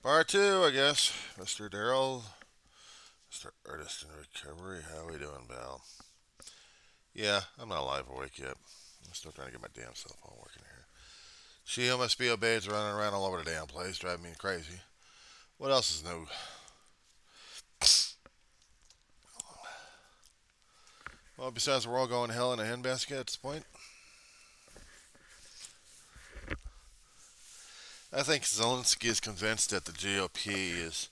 Part two, I guess. Mr. Darryl, Mr. Artist in Recovery. How we doing, pal? Yeah, I'm not alive or awake yet. I'm still trying to get my damn cell phone working here. She who must be obeyed is running around all over the damn place, driving me crazy. What else is new? Well, besides we're all going to hell in a handbasket at this point, I think Zelensky is convinced that the GOP is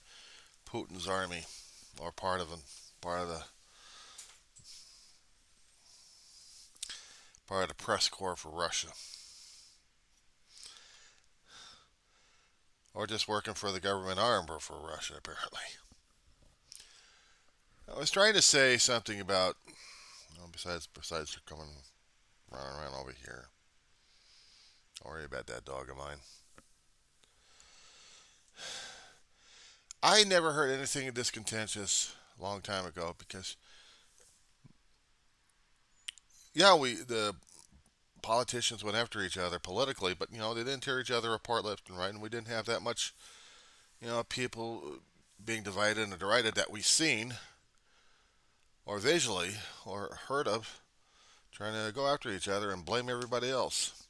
Putin's army, or part of the press corps for Russia, or just working for the government arm for Russia, apparently. I was trying to say something about, besides coming running around over here. Don't worry about that dog of mine. I never heard anything this contentious a long time ago because, yeah, the politicians went after each other politically, but they didn't tear each other apart left and right, and we didn't have that much people being divided and derided that we've seen or visually or heard of, trying to go after each other and blame everybody else.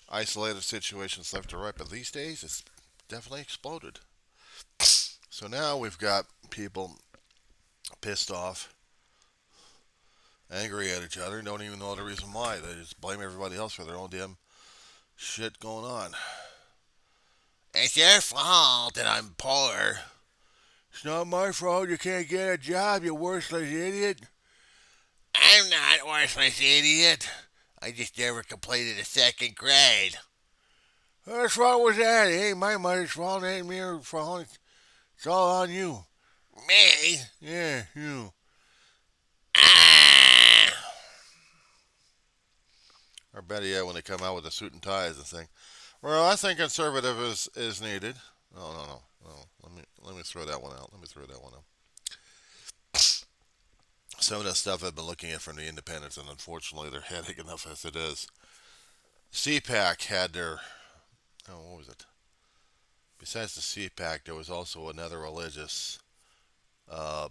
Isolated situations left to right, but these days it's definitely exploded. So now we've got people pissed off, angry at each other, and don't even know the reason why. They just blame everybody else for their own damn shit going on. It's your fault that I'm poor. It's not my fault you can't get a job, you worthless idiot. I'm not a worthless idiot. I just never completed the second grade. Whose fault was that? It ain't my mother's fault. It ain't your fault. It's all on you. Me? Yeah, you. Ah! Or better yet, when they come out with the suit and ties and thing. Well, I think conservative is needed. No. Let me throw that one out. Let me throw that one out. Some of the stuff I've been looking at from the independents, and unfortunately, they're headache enough as it is. CPAC had their, what was it? Besides the CPAC, there was also another religious uh,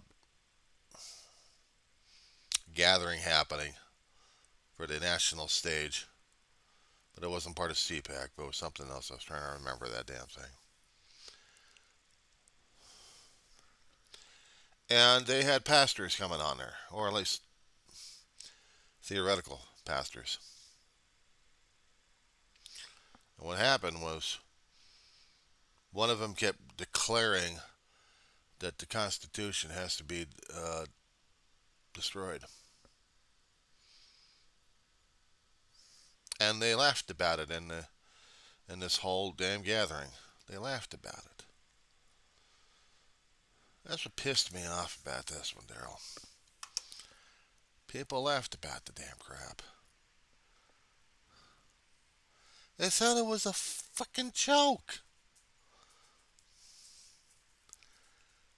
gathering happening for the national stage, but it wasn't part of CPAC, but it was something else. I was trying to remember that damn thing. And they had pastors coming on there, or at least theoretical pastors. And what happened was one of them kept declaring that the Constitution has to be destroyed. And they laughed about it in this whole damn gathering. They laughed about it. That's what pissed me off about this one, Darryl. People laughed about the damn crap. They thought it was a fucking joke.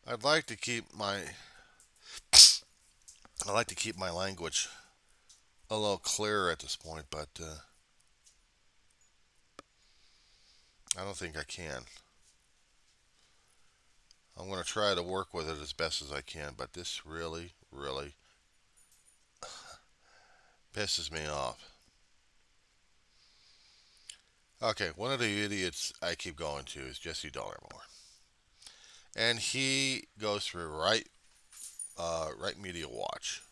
I'd like to keep my I like to keep my language a little clearer at this point, but I don't think I can. I'm going to try to work with it as best as I can, but this really, really pisses me off. Okay, one of the idiots I keep going to is Jesse Dollarmore, and he goes through Right Media Watch.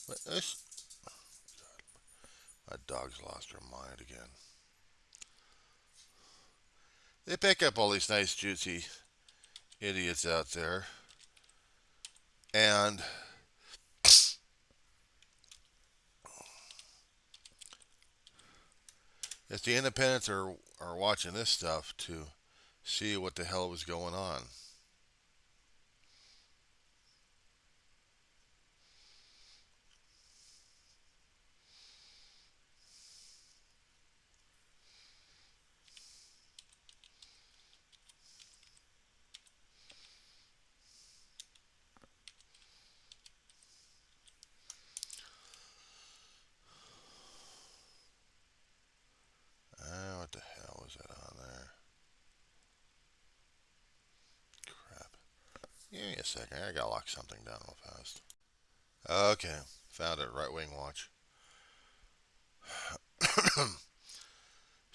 This, my dog's lost her mind again. They pick up all these nice, juicy idiots out there, and if the independents are watching this stuff to see what the hell was going on. What the hell was that on there? second. I gotta lock something down real fast. Okay, found it. Right Wing Watch.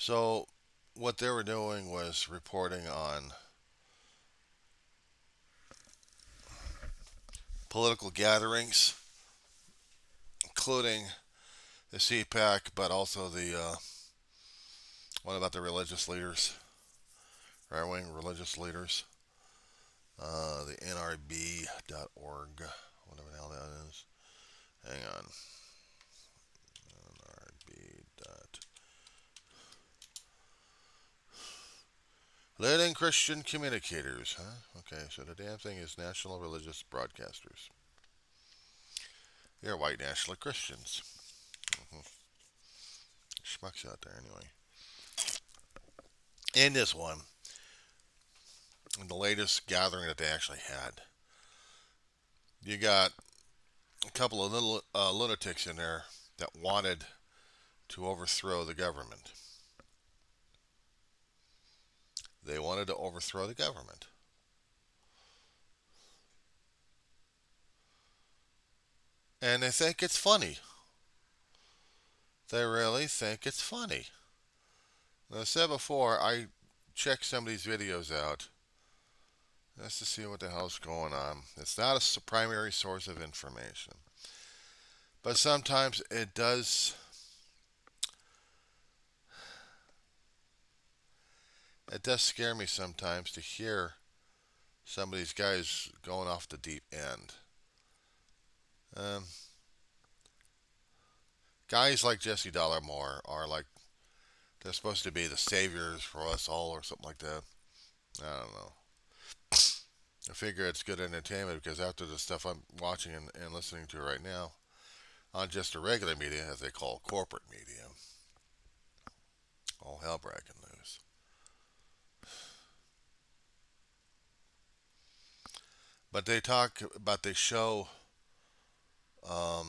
So, what they were doing was reporting on political gatherings, including the CPAC, but also the what about the religious leaders, right wing religious leaders, the NRB.org, whatever the hell that is. Hang on, NRB. Leading Christian communicators, huh? Okay, so the damn thing is National Religious Broadcasters. They're white national Christians. Mm-hmm. Schmucks out there anyway. In this one, in the latest gathering that they actually had, you got a couple of little lunatics in there that wanted to overthrow the government. They wanted to overthrow the government. And they think it's funny. They really think it's funny. As I said before, I check some of these videos out just to see what the hell's going on. It's not a primary source of information. But sometimes it does scare me sometimes to hear some of these guys going off the deep end. Um, Guys like Jesse Dollarmore are like, they're supposed to be the saviors for us all or something like that. I don't know. I figure it's good entertainment because after the stuff I'm watching and listening to right now on just a regular media, as they call corporate media, all hell breaking loose. But they show um,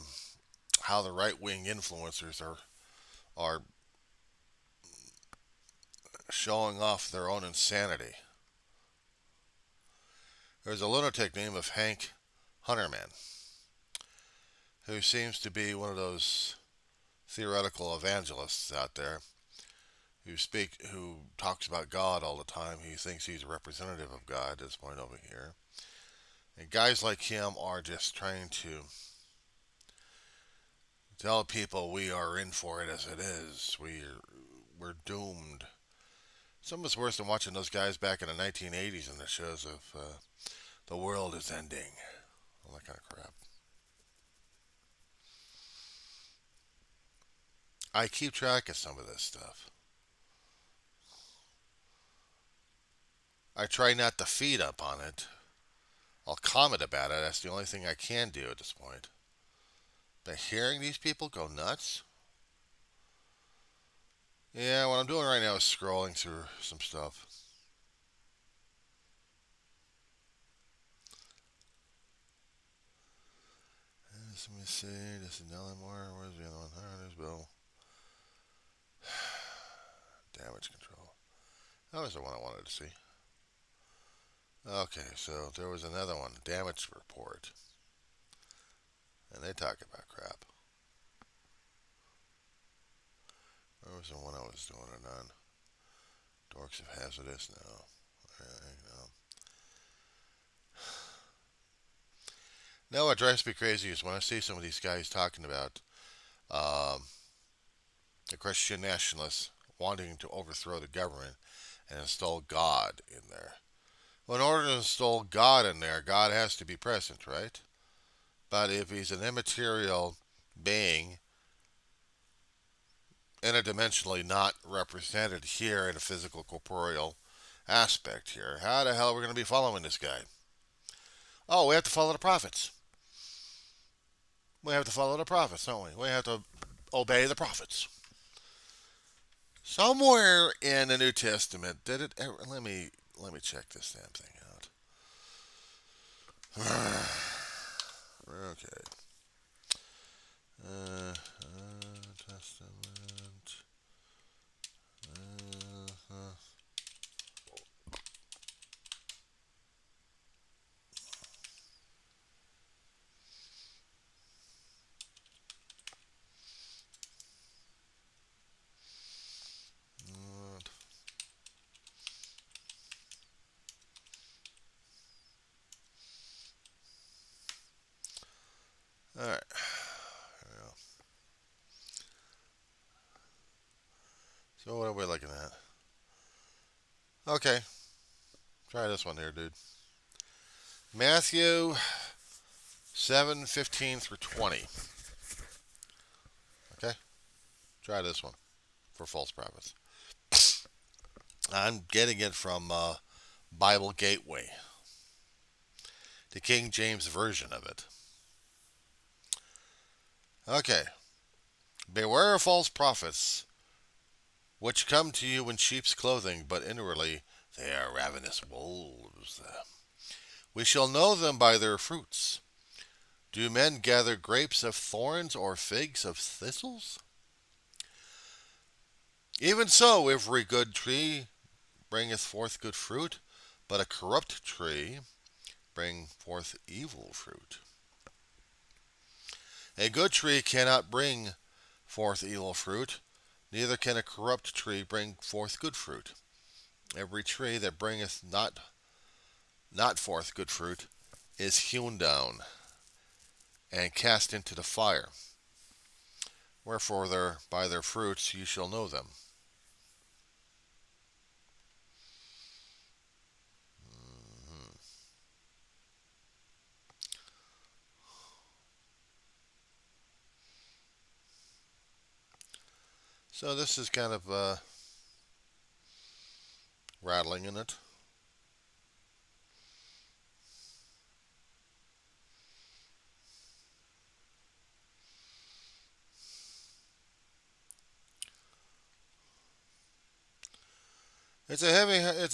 how the right wing influencers are showing off their own insanity. There's a lunatic named of Hank Hunterman who seems to be one of those theoretical evangelists out there who talks about God all the time. He thinks he's a representative of God at this point over here. And guys like him are just trying to tell people we are in for it as it is. We're doomed. It's almost worse than watching those guys back in the 1980s in the shows of the world is ending. All that kind of crap. I keep track of some of this stuff. I try not to feed up on it. I'll comment about it. That's the only thing I can do at this point. But hearing these people go nuts? Yeah, what I'm doing right now is scrolling through some stuff. Let me see. This is Nellie Moore. Where's the other one? There's Bill. Damage control. That was the one I wanted to see. Okay, so there was another one. Damage report. And they talk about crap. Where was the one I was doing it on? Dorks of Hazardous? No. No. No, what drives me crazy is when I see some of these guys talking about um, the Christian nationalists wanting to overthrow the government and install God in there. Well, in order to install God in there, God has to be present, right? But if he's an immaterial being, interdimensionally not represented here in a physical corporeal aspect here, how the hell are we going to be following this guy? Oh, we have to follow the prophets. We have to follow the prophets, don't we? We have to obey the prophets. Somewhere in the New Testament, did it ever, let me check this damn thing out. Okay. Testament. All right. So what are we looking at? Okay. Try this one here, dude. Matthew 7:15 through 20. Okay. Try this one for false prophets. I'm getting it from Bible Gateway, the King James version of it. Okay. Beware of false prophets, which come to you in sheep's clothing, but inwardly they are ravenous wolves. We shall know them by their fruits. Do men gather grapes of thorns or figs of thistles? Even so, every good tree bringeth forth good fruit, but a corrupt tree bring forth evil fruit. A good tree cannot bring forth evil fruit, neither can a corrupt tree bring forth good fruit. Every tree that bringeth not forth good fruit is hewn down and cast into the fire. Wherefore by their fruits you shall know them. So this is kind of rattling in it. It's a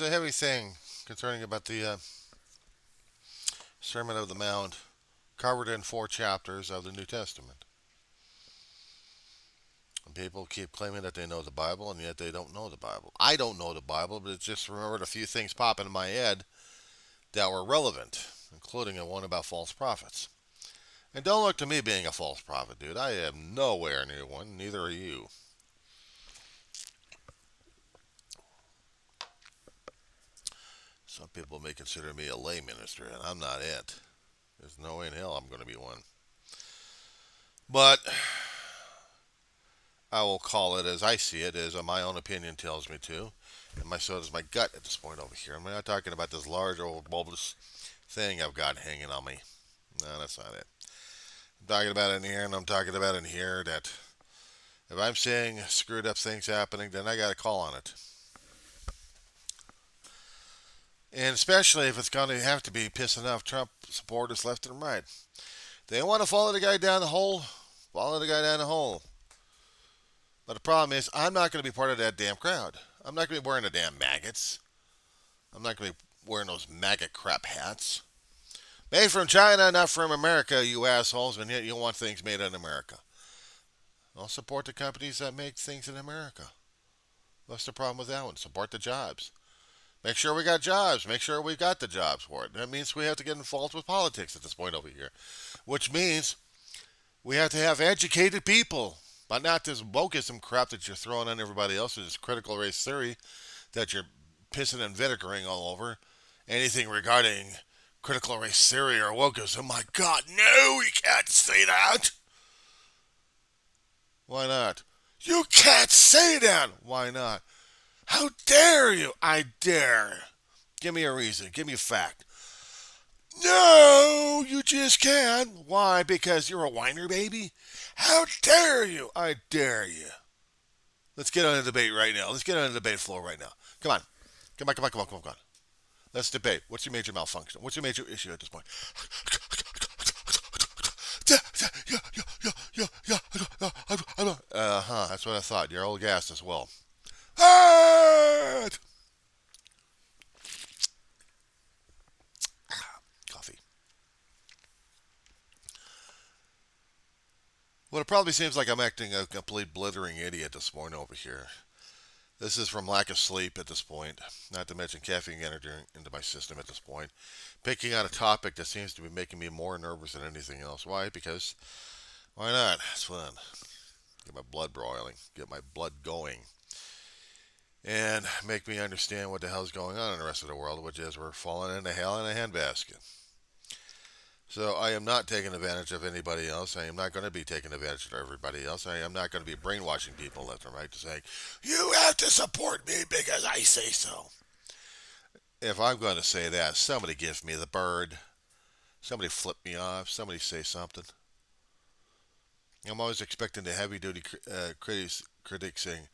heavy thing concerning about the Sermon of the Mount, covered in 4 chapters of the New Testament. And people keep claiming that they know the Bible, and yet they don't know the Bible. I don't know the Bible, but it's just remembered a few things popping in my head that were relevant, including a one about false prophets. And don't look to me being a false prophet, dude. I am nowhere near one. Neither are you. Some people may consider me a lay minister, and I'm not it. There's no way in hell I'm going to be one. But I will call it as I see it, as my own opinion tells me to. And so does my gut at this point over here. I'm not talking about this large old bulbous thing I've got hanging on me. No, that's not it. I'm talking about it in here, and I'm talking about it in here that if I'm seeing screwed up things happening, then I got to call on it. And especially if it's going to have to be pissing off Trump supporters left and right. They want to follow the guy down the hole, follow the guy down the hole. But the problem is, I'm not going to be part of that damn crowd. I'm not going to be wearing the damn maggots. I'm not going to be wearing those maggot crap hats. Made from China, not from America, you assholes, and yet you want things made in America. I'll support the companies that make things in America. What's the problem with that one? Support the jobs. Make sure we got jobs. Make sure we got the jobs for it. That means we have to get involved with politics at this point over here. Which means we have to have educated people. But not this wokeism crap that you're throwing on everybody else, or this critical race theory that you're pissing and vinegaring all over. Anything regarding critical race theory or wokeism, my God, no, you can't say that. Why not? You can't say that. Why not? How dare you? I dare. Give me a reason. Give me a fact. No, you just can't. Why? Because you're a whiner baby? How dare you? I dare you. Let's get on a debate right now. Let's get on a debate floor right now. Come on. Come on. Let's debate. What's your major malfunction? What's your major issue at this point? That's what I thought. You're old gas as well. Coffee. Well, it probably seems like I'm acting a complete blithering idiot this morning over here. This is from lack of sleep at this point, not to mention caffeine entering into my system at this point. Picking on a topic that seems to be making me more nervous than anything else. Why? Because, why not? It's fun. Get my blood boiling, get my blood going, and make me understand what the hell's going on in the rest of the world, which is we're falling into hell in a handbasket. So I am not taking advantage of anybody else. I am not going to be taking advantage of everybody else. I am not going to be brainwashing people left and right to say, you have to support me because I say so. If I'm going to say that, somebody gives me the bird. Somebody flip me off. Somebody say something. I'm always expecting the heavy duty critics saying,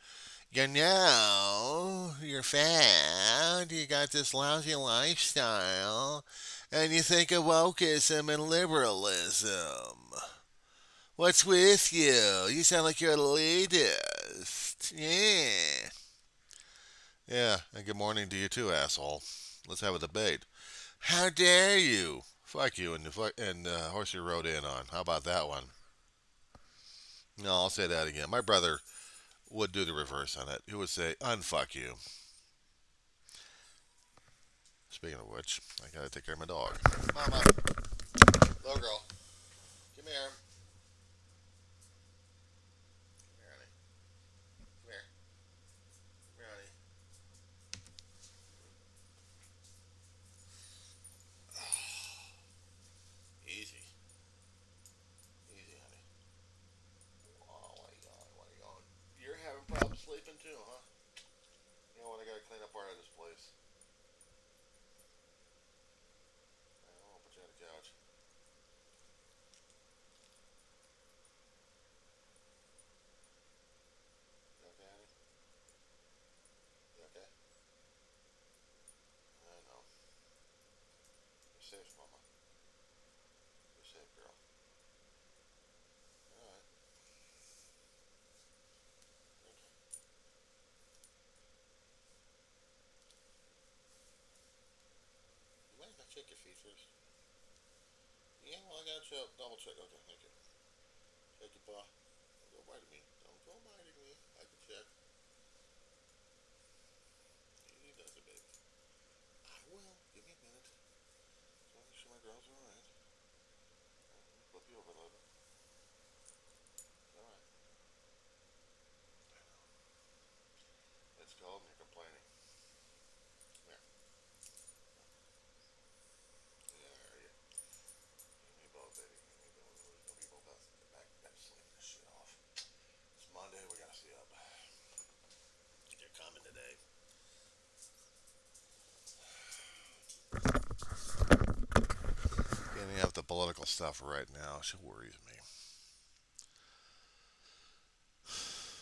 you know, you're fat, you got this lousy lifestyle, and you think of wokeism and liberalism. What's with you? You sound like you're a elitist. Yeah. Yeah, and good morning to you too, asshole. Let's have a debate. How dare you? Fuck you and the horse you rode in on. How about that one? No, I'll say that again. My brother would do the reverse on it. He would say, unfuck you. Speaking of which, I gotta take care of my dog. Mama, little girl, come here. Come here, honey. Come here. Come here, honey. Easy. Easy, honey. Oh my god, what are you going? You're having problems sleeping too, huh? You know what? I gotta clean up part of this place. I'll put you on the couch. You okay, honey? You okay? I know. You're safe, mama. You're safe, girl. Alright. Okay. You might not check your feet first. Yeah, well, I gotta double check. Okay, thank you. Check your paw. Don't go biting me. Don't go biting me. I can check. Easy does it, baby. I will. Give me a minute. Just want to make sure my girl's alright. Flip you over a little bit. Alright. I know. It's cold and you're complaining. Come here. Yeah, I hear you. Give me both, baby. Give me both. Give me both. Back sleeping this shit off. It's Monday. We gotta stay up. They're coming today. Getting up the political stuff right now. She worries me.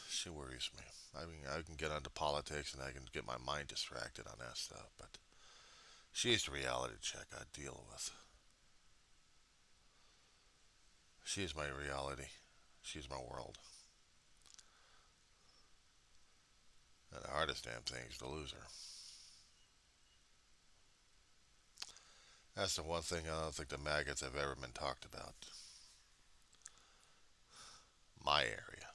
She worries me. I mean, I can get into politics and I can get my mind distracted on that stuff, but she's the reality check I deal with. She's my reality. She's my world. And the hardest damn thing is to lose her. That's the one thing I don't think the maggots have ever been talked about. My area.